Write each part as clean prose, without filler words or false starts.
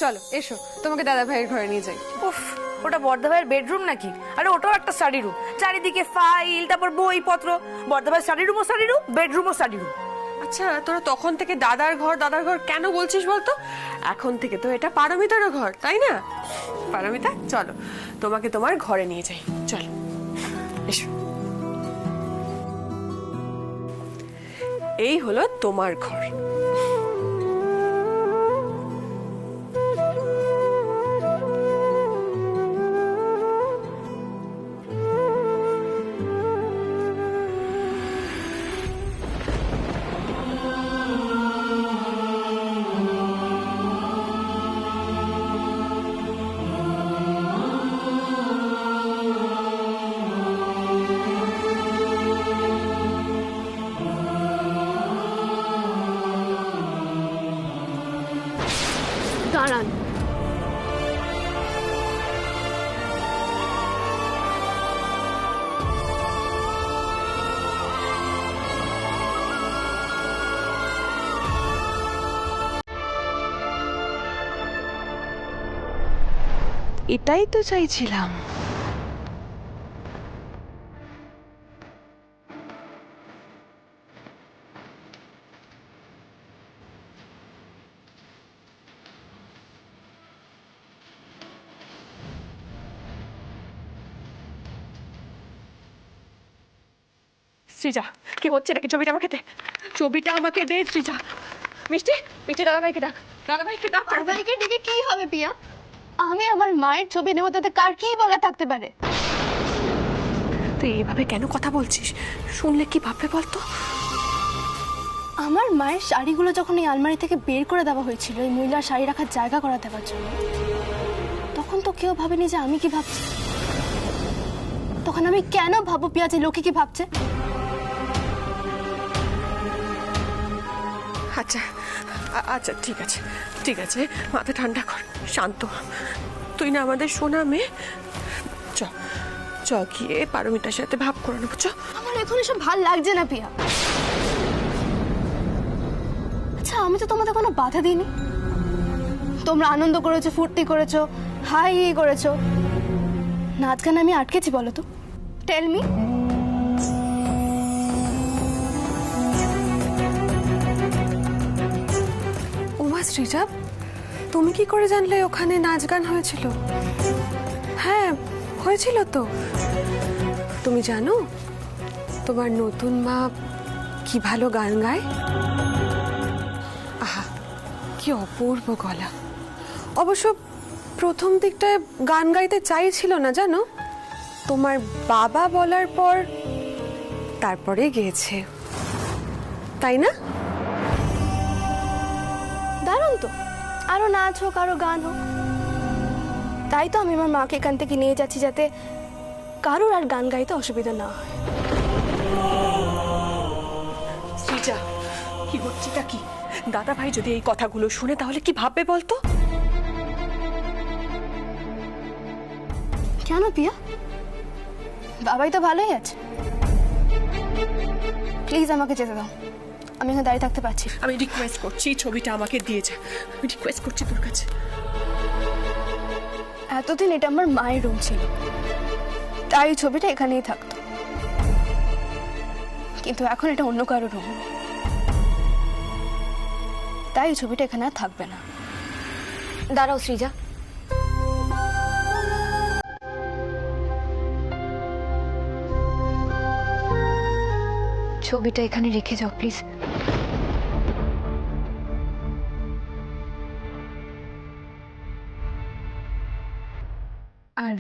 চলো এসো, তোমাকে দাদা ভাইয়ের ঘরে নিয়ে যাই। উফ, ওটা বড়দা ভাইয়ের বেডরুম নাকি? আরে ওটাও একটা স্টাডি রুম, চারিদিকে ফাইল, তারপর বইপত্র। বড়দা ভাইয়ের স্টাডি রুমও স্টাডি রুম, বেডরুমও স্টাডি রুম। আচ্ছা, তোরা তখন থেকে দাদার ঘর কেন বলছিস বলতো? এখন থেকে তো এটা পারমিতারও ঘর, তাই না? পারমিতা, চলো তোমাকে তোমার ঘরে নিয়ে যাই, চলো এসো। এই হলো তোমার ঘর। দাঁড়ান, এটাই তো চাইছিলাম। সৃজা, কি হচ্ছে নাকি? ছবিটা আমাকে দে, ছবিটা আমাকে দে সৃজা। মিষ্টি, মিষ্টি দাদাভাইকে ডাক, দাদাভাইকে ডাক। দাদাভাইকে ডেকে কি হবে পিয়া? আমি আমার মায়ের ছবি নেব, তাতে কার কি বলা থাকতে পারে? তুই এইভাবে কেন কথা বলছিস? শুনলে কি ভাববে বলতো? আমার মায়ের শাড়িগুলো যখন এই আলমারি থেকে বের করে দেওয়া হয়েছিল এই মহিলার শাড়ি রাখার জায়গা করা দেওয়ার জন্য, তখন তো কেউ ভাবেনি যে আমি কি ভাবছি। তখন আমি কেন ভাববো পিয়া যে লোকে কি ভাবছে? আচ্ছা আচ্ছা, ঠিক আছে ঠিক আছে, মাথা ঠান্ডা কর, শান্ত হ। তুই না আমাদের সোনা মেয়ে, চ চ গিয়ে পারমিতার সাথে ভাব করে নেবো, চ। আমার এখন এসব ভাল লাগছে না পিয়া। আচ্ছা, আমি তো তোমাদের কোনো বাধা দিইনি। তোমরা আনন্দ করেছো, ফুর্তি করেছো, হাই হি করেছো। নাচ গান আমি আটকেছি বলো তো? Tell me. উমা, সৃজা, তুমি কি করে জানলে ওখানে নাচ গান হয়েছিল? হ্যাঁ, হয়েছিল তো। তুমি জানো তোমার নতুন মা কি ভালো গান গায়? আহা, কি অপূর্ব গলা। অবশ্য প্রথম দিকটায় গান গাইতে চাইছিল না, জানো। তোমার বাবা বলার পর তারপরে গেয়েছে, তাই না? দারুণ তো, আরো নাচ হোক, আরো গান হোক। তাই তো আমি আমার মাকে এখান থেকে নিয়ে যাচ্ছি, যাতে কারোর আর গান গাইতে অসুবিধা না হয়। সৃজা, কি হচ্ছেটা কি? দাদা ভাই যদি এই কথাগুলো শুনে তাহলে কি ভাববে বলতো? কেন পিয়া? বাবাই তো ভালোই আছে। প্লিজ আমাকে যেতে দাও, আমি এখানে দাঁড়িয়ে থাকতে পারছি। আমি রিকোয়েস্ট করছি, ছবিটা আমাকে দিয়ে যা। আমি রিকোয়েস্ট করছি তোর কাছে। এতদিন এটা আমার মায়ের রুম ছিল, তাই ছবিটা এখানেই থাকতো। কিন্তু এখন এটা অন্য কারো রুম, তাই ছবিটা এখানে আর থাকবে না। দাঁড়াও সৃজা, ছবিটা এখানে রেখে যাও প্লিজ। আর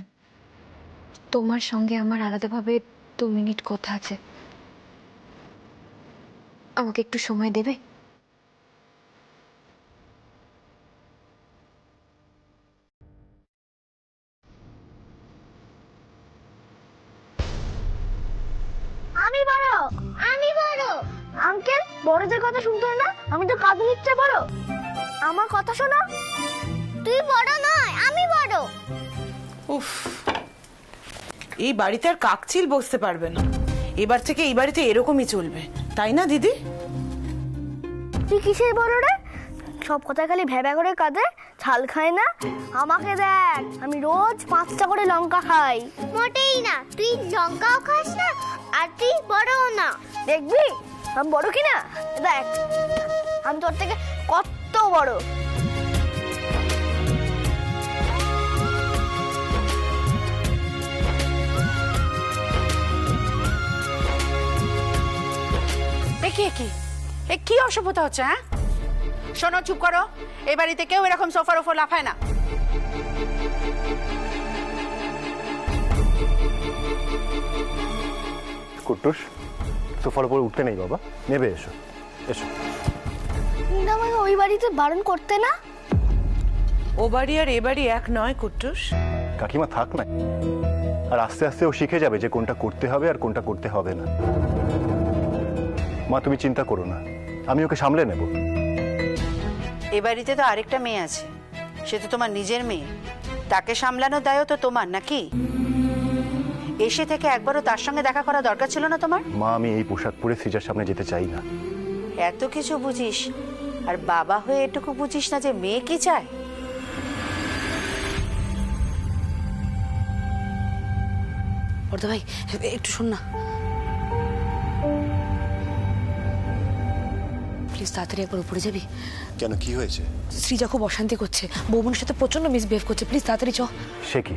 তোমার সঙ্গে আমার আলাদাভাবে 2 মিনিট কথা আছে, আমাকে একটু সময় দেবে? আমি বড়, আমি বড়। আঙ্কেল, বড়দের কথা শুনতে হয় না? আমি তো কাঁদে নিচ্ছে বড়। আমার কথা শোনো। তুই বড় নয়, আমি বড়। উফ, এই বাড়িতে আর কাকচিল বসতে পারবে না। এবার থেকে এই বাড়িতে এরকমই চলবে, তাই না দিদি? তুই কিসের বড় রে? সব কথায় খালি ভ্যাবা করে কাঁদে, ছাল খায় না। আমাকে দেখ, আমি রোজ 5টা করে লঙ্কা খাই। মোটেই না, তুই লঙ্কাও খাস না আর তুই বড়ও না। দেখবি আমি বড় কিনা? দেখ, আমি তোর থেকে কত বড়। কি অসভ্যতা হচ্ছে? হ্যাঁ শোনো, চুপ করো। এই বাড়িতে কেউ এরকম সোফার ওপর লাফায় না। কুট্টুস, সোফার উপর উঠতে নেই বাবা, নেবে এসো এসো। না আমাকে ওই বাড়িতে বারণ করতে না। ও বাড়ি আর এ বাড়ি এক নয় কুট্টুস। কাকিমা থাক না, আর আস্তে আস্তে ও শিখে যাবে যে কোনটা করতে হবে আর কোনটা করতে হবে না। মা তুমি চিন্তা করো না, আমি ওকে সামলে নেব। এ বাড়িতে তো আরেকটা মেয়ে আছে, সে তো তোমার নিজের মেয়ে, তাকে সামলানোর দায়ও তো তোমার, নাকি? এসে থেকে একবারও তার সঙ্গে দেখা করা দরকার ছিল না তোমার? মা আমি এই পোশাক পরে সৃজার সামনে যেতে চাই না। এত কিছু বুঝিস আর বাবা হয়ে এটুকু বুঝিস না যে মেয়ে কি চায়? বর্দা ভাই একটু শোন না প্লিজ, তাড়াতাড়ি একবার উপরে যাবি। কেন, কি হয়েছে? শ্রীজা খুব অশান্তি করছে, বৌমনের সাথে প্রচন্ড মিসবিহেভ করছে, প্লিজ তাড়াতাড়ি চ। সে কি?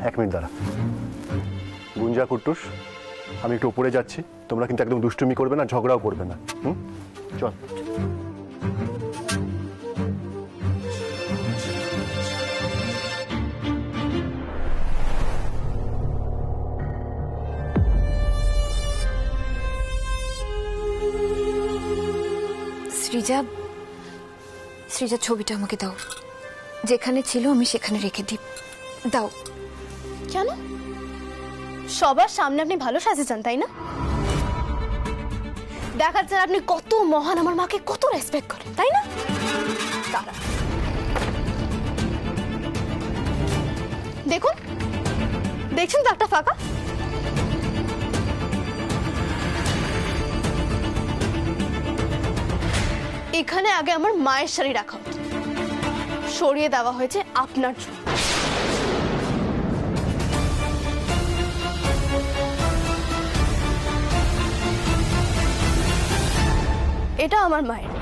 1 মিনিট দাঁড়া। গুঞ্জা, কুট্টুস, আমি একটু উপরে যাচ্ছি, তোমরা কিন্তু একদম দুষ্টুমি করবে না, ঝগড়াও করবে না। চল। সৃজার ছবিটা আমাকে দাও, যেখানে ছিল আমি সেখানে রেখে দিই। দাও। কেন? সবার সামনে আপনি ভালো সাজেছেন, তাই না? দেখাচ্ছেন আপনি কত মহান, আমার মাকে কত রেসপেক্ট করেন, তাই না? দাঁড়া, দেখুন, দেখছেন তো একটা ফাঁকা? এখানে আগে আমার মায়ের শাড়ি রাখা হতো, সরিয়ে দেওয়া হয়েছে আপনার জন্য। এটা আমার মায়ের,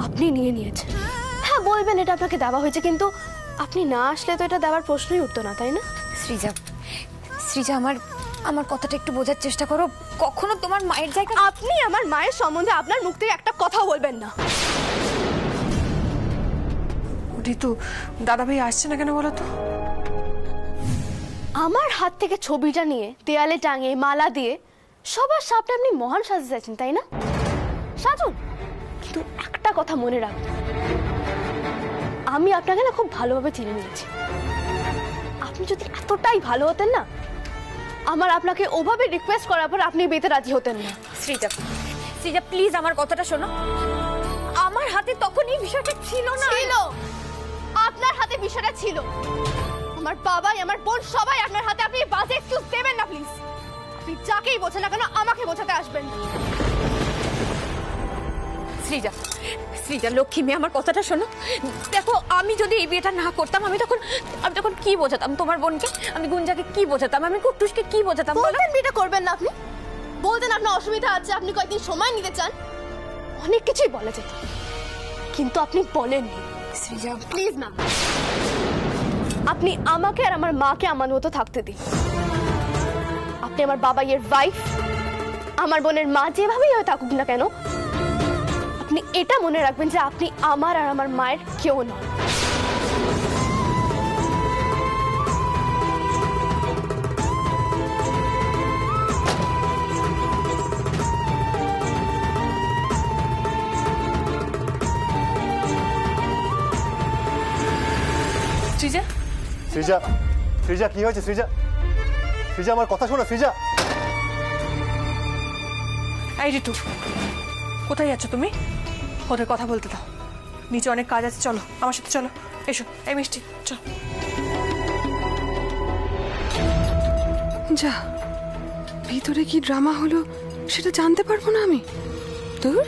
আপনি নিয়ে নিয়েছেন। হ্যাঁ বলবেন এটা আপনাকে দেওয়া হয়েছে, কিন্তু আপনি না আসলে তো এটা দেওয়ার প্রশ্নই উঠতো না, তাই না? সৃজা আমার কথাটা একটু বোঝার চেষ্টা করো। কখনো তোমার মায়ের জায়গা। আপনি আমার মায়ের সম্বন্ধে আপনার মুখ থেকে একটা কথাও বলবেন না। ঋতু, দাদা ভাই আসছে না কেন বলো তো? আমার হাত থেকে ছবিটা নিয়ে দেয়ালে টাঙিয়ে মালা দিয়ে সবার সামনে আপনি মহান সাজতে চাইছেন, তাই না? সাজুন, কিন্তু একটা কথা মনে রাখবেন, আমি আপনাকে না খুব ভালোভাবে চিনে নিয়েছি। আপনি যদি এতটাই ভালো হতেন না, আমার আপনাকে ওভাবে রিকোয়েস্ট করার পর আপনি বিয়েতে রাজি হতেন না। সৃজা প্লিজ আমার কথাটা শোনো। আমার হাতে তখন এই বিষয়টা ছিল না। ছিল, আপনার হাতে বিষয়টা ছিল। আমার বাবাই, আমার বোন সবাই আপনার হাতে। আপনি বাজে এক্সকিউজ দেবেন না প্লিজ। আপনি যাকেই বোঝেন না কেন আমাকে বোঝাতে আসবেন। সৃজা লক্ষ্মী মেয়ে, আমার কথাটা শোনো। দেখো, আমি যদি এই বিয়েটা না করতাম, আমি তখন কি বোঝাতাম তোমার বোনকে? আমি গুঞ্জাকে কি বোঝাতাম? আমি কুট্টুসকে কি বোঝাতাম? বলতেন বিয়েটা করবেন না, আপনি বলতেন আপনার অসুবিধা আছে, আপনি কয়েকদিন সময় নিতে চান, অনেক কিছুই বলা যেত, কিন্তু আপনি বলেননি। সৃজা প্লিজ ম্যাম, আপনি আমাকে আর আমার মাকে আমার মতো থাকতে দিন। আপনি আমার বাবাইয়ের ওয়াইফ, আমার বোনের মা, যেভাবেই হয়ে থাকুক না কেন, আপনি এটা মনে রাখবেন যে আপনি আমার আর আমার মায়ের কেউ নন। সৃজা, সৃজা, সৃজা কি হয়েছে? সৃজা, সৃজা আমার কথা শোনো। সৃজা, এই ঋতু, কোথায় যাচ্ছ তুমি? ওদের কথা বলতে দাও, নিচে অনেক কাজ আছে, চলো আমার সাথে চলো। এসো, এই মিষ্টি চলো। যা, ভিতরে কি ড্রামা হলো সেটা জানতে পারবো না আমি? তোর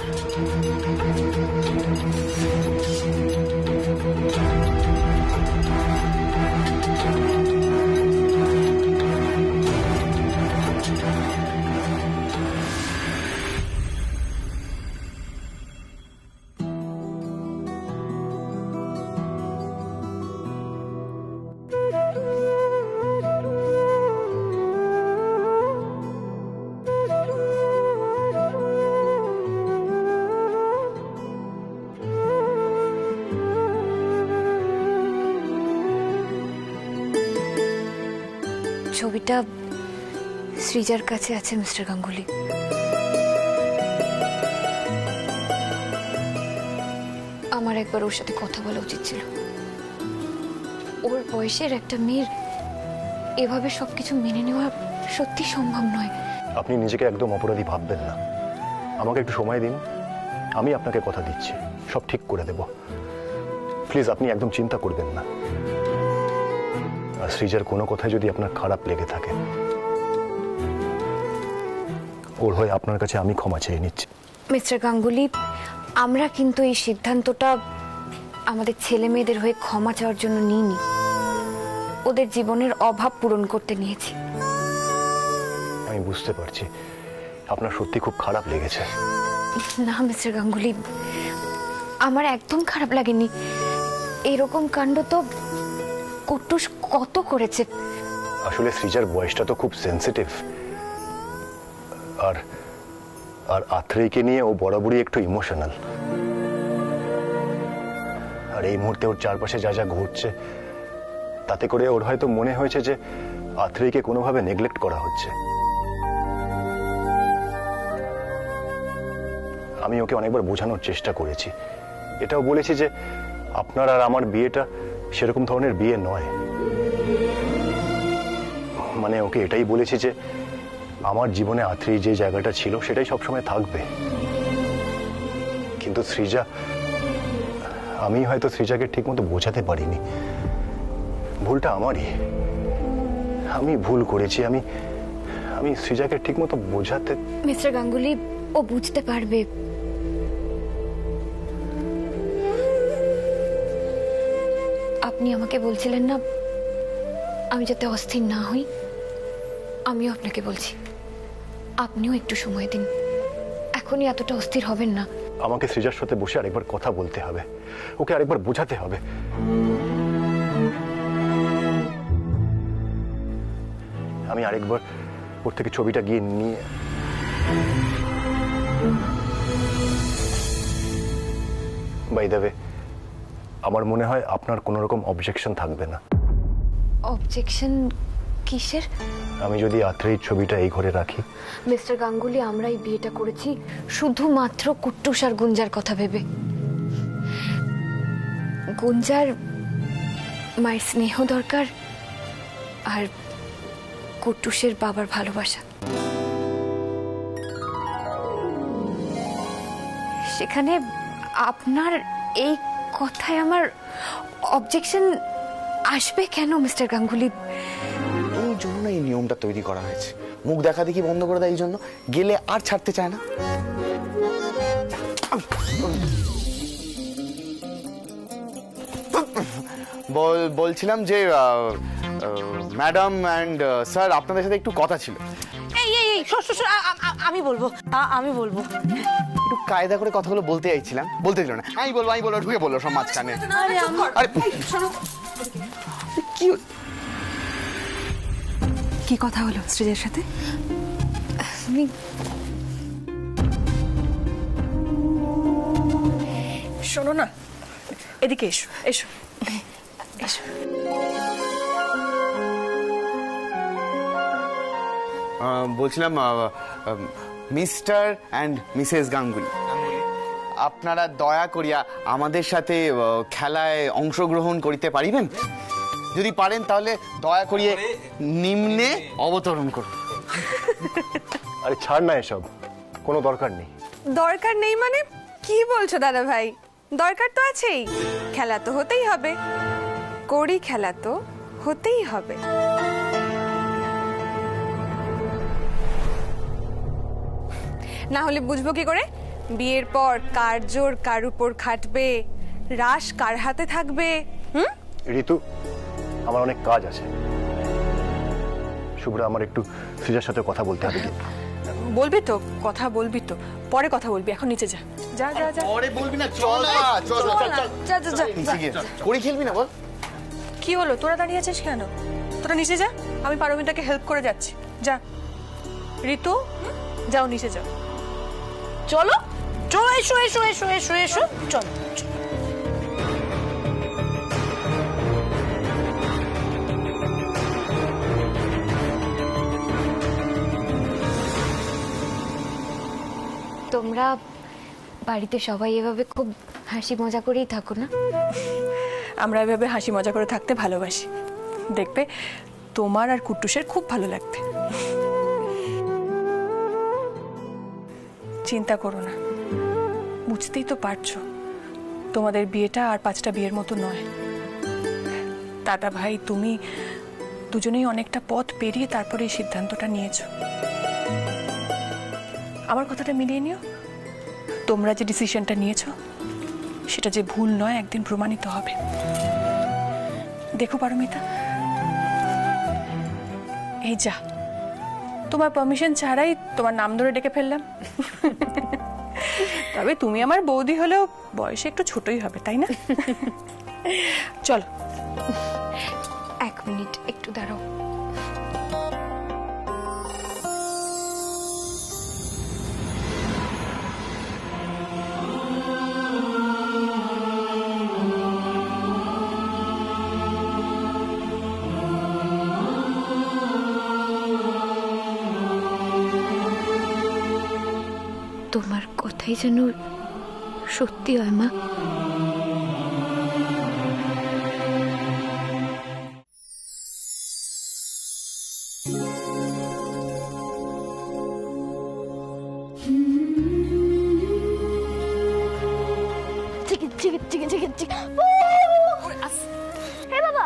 ছবিটা সৃজার কাছে আছে মিস্টার গাঙ্গুলি। আমার একবার ওর সাথে কথা বলা উচিত ছিল। ওর বয়সের একটা মেয়ের এভাবে সবকিছু মেনে নেওয়া সত্যি সম্ভব নয়। আপনি নিজেকে একদম অপরাধী ভাববেন না। আমাকে একটু সময় দিন, আমি আপনাকে কথা দিচ্ছি সব ঠিক করে দেব। প্লিজ আপনি একদম চিন্তা করবেন না। আর সৃজার কোনো কথায় যদি আপনার খারাপ লেগে থাকে, ওর হয়ে আপনার কাছে আমি ক্ষমা চেয়ে নিচ্ছি। মিস্টার গাঙ্গুলি, আমরা কিন্তু এই সিদ্ধান্তটা আমাদের ছেলে মেয়েদের হয়ে ক্ষমা চাওয়ার জন্য নিইনি, ওদের জীবনের অভাব পূরণ করতে নিয়েছি। আমি বুঝতে পারছি আপনার সত্যি খুব খারাপ লেগেছে। না মিস্টার গাঙ্গুলি, আমার একদম খারাপ লাগেনি। এরকম কাণ্ড তো কুট্টুস কত করেছে। আসলে সৃজার বয়সটা তো খুব সেন্সিটিভ, আর আর আথ্রেয়কে নিয়ে ও বরাবরই একটু ইমোশনাল। আর এই মুহূর্তে ওর চারপাশে যা যা ঘটছে তাতে করে ওর হয়তো মনে হয়েছে যে আথ্রেয়কে কোনোভাবে নেগলেক্ট করা হচ্ছে। আমি ওকে অনেকবার বোঝানোর চেষ্টা করেছি, এটাও বলেছি যে আপনার আর আমার বিয়েটা সেরকম ধরনের বিয়ে নয়। মানে ওকে এটাই বলেছি যে আমার জীবনে আথ্রেয় যে জায়গাটা ছিল সেটাই সবসময় থাকবে। কিন্তু সৃজা, আমি হয়তো সৃজাকে ঠিক মতো বোঝাতে পারিনি। ভুলটা আমারই, আমি ভুল করেছি। আমি সৃজাকে ঠিক মতো বোঝাতে। মিস্টার গাঙ্গুলি, ও বুঝতে পারবে। আপনি আমাকে বলছিলেন না আমি যাতে অস্থির না হই, আমিও আপনাকে বলছি আপনিও একটু সময় দিন। এখনই এতটা অস্থির হবেন না। আমাকে সৃজার সাথে বসে আরেকবার কথা বলতে হবে, ওকে আরেকবার বোঝাতে হবে। আমি আরেকবার ওর থেকে ছবিটা গিয়ে নিয়ে। বাই দ্য ওয়ে, আমার মনে হয় আপনার কোনো রকম অবজেকশন থাকবে না। অবজেকশন কিসের? আমি যদি আথ্রেয়ীর ছবিটা এই ঘরে রাখি। মিস্টার গাঙ্গুলি, আমরা এই বিয়েটা করেছি শুধুমাত্র কুট্টুস আর গুঞ্জার কথা ভেবে। গুঞ্জার মায়ের স্নেহ দরকার আর কুট্টুসের বাবার ভালোবাসা। সেখানে আপনার এই কথায় আমার অবজেকশন আসবে কেন মিস্টার গাঙ্গুলি? এই জন্য না এই নিয়মটা তৈরি করা হয়েছে। মুখ দেখা দেখি বন্ধ করে দেয়, এই জন্য গেলে আর ছাড়তে চায় না। বলছিলাম যে ম্যাডাম অ্যান্ড স্যার, আপনাদের সাথে একটু কথা ছিল। এই এই এই আমি বলবো, আমি বলবো। একটু কায়দা করে কথাগুলো বলতে চাইছিলাম, বলতে দিল না। আমি বলবো ঢুকে বললো সব মাঝখানে। আরে কি কি কথা হলো সৃজার সাথে? শোনো না, এদিকে এসো এসো এসো। বলছিলাম মিস্টার অ্যান্ড মিসেস গাঙ্গুলি, আপনারা দয়া করিয়া আমাদের সাথে খেলায় অংশগ্রহণ করিতে পারিবেন? যদি পারেন তাহলে দয়া করিয়ে নিম্নে অবতরণ করুন। আরে ছাড় না, এসব কোনো দরকার নেই। দরকার নেই মানে কি বলছো দাদা ভাই? দরকার তো আছেই, খেলা তো হতেই হবে, করি খেলা তো হতেই হবে। না হলে বুঝবো কি করে বিয়ের পর কার জোর কার উপর খাটবে, রাশ কার হাতে থাকবে? ঋতু, আমার অনেক কাজ আছে। শুভ্রা, আমার একটু সৃজার সাথে কথা বলতে হবে। বলবি তো, কথা বলবি তো, পরে কথা বলবি, এখন নিচে যা। যা যা যা। পরে বলবি না, চল না, চল চল যা যা যা। নিচে গিয়ে করি খেলবি না? বল কি হলো, তোরা দাঁড়িয়ে আছিস কেন? তোরা নিচে যা, আমি পারমিতাকে হেল্প করে যাচ্ছি। যা ঋতু, যাও নিচে যাও। চলো চলো, এসো এসো এসো এসো এসো, চলো। তোমরা বাড়িতে সবাই এভাবে খুব হাসি মজা করেই থাকো না? আমরা এভাবে হাসি মজা করে থাকতে ভালোবাসি। দেখবে তোমার আর কুট্টুসের খুব ভালো লাগবে। চিন্তা করো না, বুঝতেই তো পারছো তোমাদের বিয়েটা আর 5টা বিয়ের মতো নয়। দাদা ভাই তুমি দুজনেই অনেকটা পথ পেরিয়ে তারপরে এই সিদ্ধান্তটা নিয়েছো। আমার কথাটা মিলিয়ে নিও, তোমরা যে ডিসিশনটা নিয়েছো সেটা যে ভুল নয় একদিন প্রমাণিত হবে। দেখো পারমিতা, এই যা তোমার পারমিশন ছাড়াই তোমার নাম ধরে ডেকে ফেললাম। তবে তুমি আমার বৌদি হলেও বয়সে একটু ছোটই হবে, তাই না? চলো। 1 মিনিট একটু দাঁড়াও। তোমার কথাই যেন সত্যি হয় মা। হে বাবা,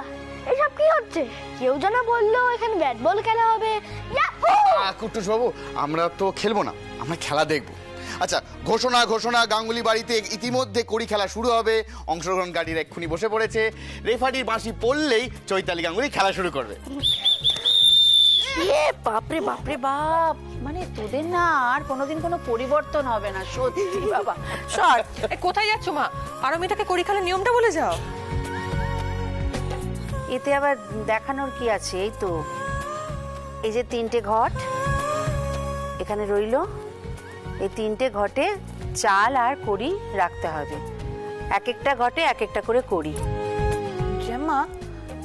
এসব কি হচ্ছে? কেউ যেন বললো এখানে ব্যাট বল খেলা হবে। কুট্টুস বাবু, আমরা তো খেলবো না, আমরা খেলা দেখবো। আচ্ছা, ঘোষণা ঘোষণা গাঙ্গুলি বাড়িতে ইতিমধ্যে কড়ি খেলা শুরু হবে। অংশগ্রহণকারীরা এক্ষুনি বসে পড়েছে। রেফারির বাঁশি পড়লেই চৈতালি গাঙ্গুলি খেলা শুরু করবে। বাপরে বাপরে বাপ, মানে তোদের না আর কোনোদিন কোনো পরিবর্তন হবে না, সত্যি বাবা। সর, কোথায় যাচ্ছ মা? পারমিতাকে কড়ি খেলার নিয়মটা বলে যাও। এতে আবার দেখানোর কি আছে? এই তো, এই যে 3টে ঘট এখানে রইলো, এই 3টে ঘটে চাল আর কড়ি রাখতে হবে। এক একটা ঘটে এক একটা করে কড়ি। মা,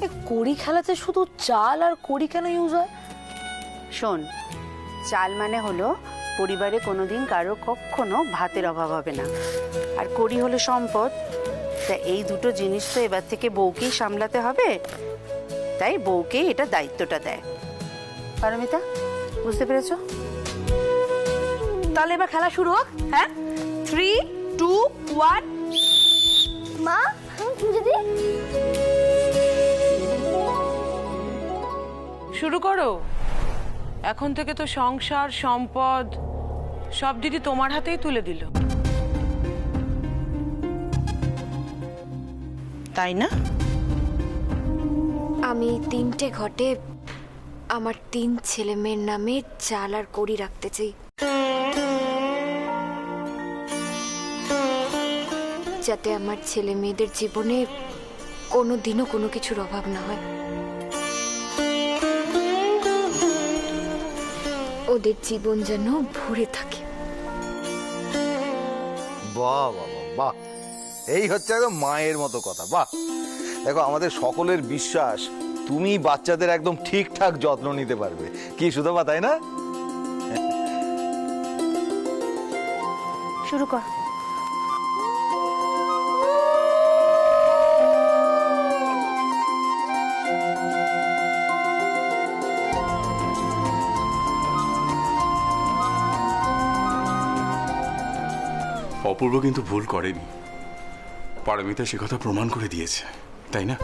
এই কড়ি খেলাতে শুধু চাল আর কড়ি কেন ইউজ হয়? শোন, চাল মানে হলো পরিবারে কোনোদিন কারো কখনো ভাতের অভাব হবে না, আর কড়ি হলো সম্পদ। তা এই দুটো জিনিস তো এবার থেকে বউকেই সামলাতে হবে, তাই বউকেই এটা দায়িত্বটা দেয়। পারমিতা, বুঝতে পেরেছো? তাহলে এবার খেলা শুরু হোক। হ্যাঁ, 3, 2, 1। মা, দিদি শুরু করো। এখন থেকে তো সংসার সম্পদ সব দিদি তোমার হাতেই তুলে দিল, তাই না? আমি 3টে ঘটে আমার 3 ছেলে মেয়ের নামে চাল আর কড়ি রাখতে চাই, যাতে আমার ছেলে মেয়েদের জীবনে কোনোদিনও কোনো কিছুর অভাব না হয়। ওদের জীবন যেন ভরে থাকে। বাহ বাহ বাহ, এই হচ্ছে একদম মায়ের মতো কথা। বাহ, দেখো আমাদের সকলের বিশ্বাস তুমি বাচ্চাদের একদম ঠিকঠাক যত্ন নিতে পারবে। কি সুধা, তাই না? শুরু কর। অপূর্ব কিন্তু ভুল করেনি, পারমিতা সে কথা প্রমাণ করে দিয়েছে, তাই না?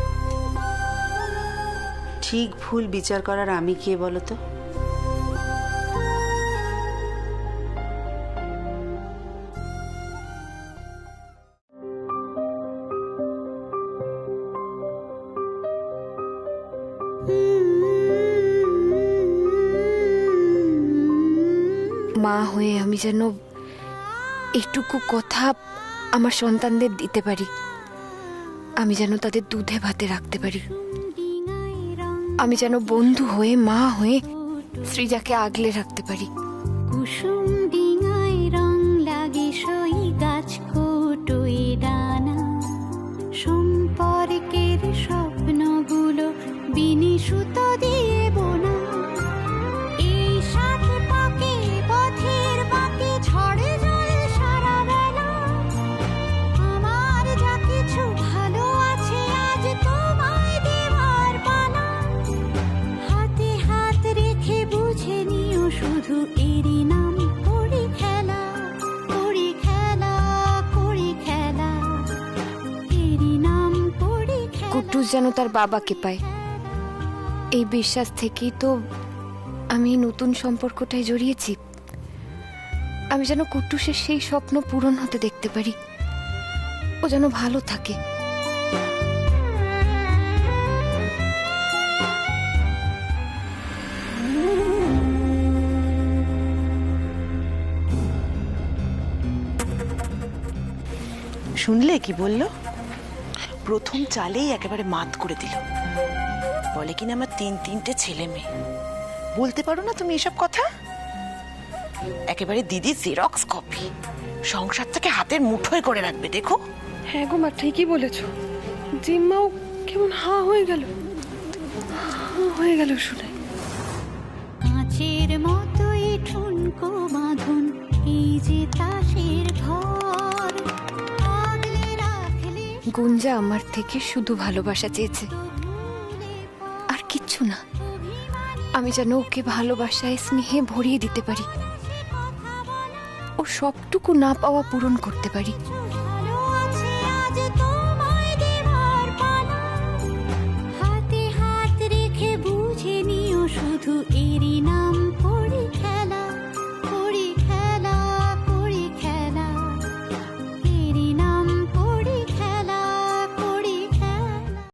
ঠিক ভুল বিচার করার আমি কে বলো তো? মা হয়ে আমি যেন এইটুকু কথা আমার সন্তানদের দিতে পারি, আমি যেন তাদের দুধে ভাতে রাখতে পারি, আমি যেন বন্ধু হয়ে মা হয়ে সৃজাকে আগলে রাখতে পারি। কুসুম ডিঙায় রং লাগে সই গাছ কোটোই ডানা, সম্পর্কের স্বপ্নগুলো বিনি সুতো দিয়ে বোনা। এই সাথে পাকে পথের বাকি ঝড়ে জলে কুট্টুস যেন তার বাবাকে পায়, এই বিশ্বাস থেকেই তো আমি এই নতুন সম্পর্কটায় জড়িয়েছি। আমি যেন কুট্টুসের সেই স্বপ্ন পূরণ হতে দেখতে পারি, ও যেন ভালো থাকে। শুনলে কি বললো? প্রথম চালেই একেবারে মাত করে দিল। বলে কিনা আমার 3-3টে ছেলে মেয়ে। বলতে পারো না তুমি এসব কথা? একেবারে দিদি জেরক্স কপি। সংসারটাকে হাতের মুঠোয় করে রাখবে, দেখো। হ্যাঁ গো মা, ঠিকই বলেছ। জিম্মাও কেমন হাঁ হয়ে গেল, হাঁ হয়ে গেল শুনে। কাঁচের মতোই ঠুনকো বাঁধন এই যে তাসের ঘর, আগলে রাখলে গুঞ্জা আমার থেকে শুধু ভালোবাসা চেয়েছে, আর কিচ্ছু না। আমি যেন ওকে ভালোবাসায় স্নেহে ভরিয়ে দিতে পারি, ও সবটুকু না পাওয়া পূরণ করতে পারি।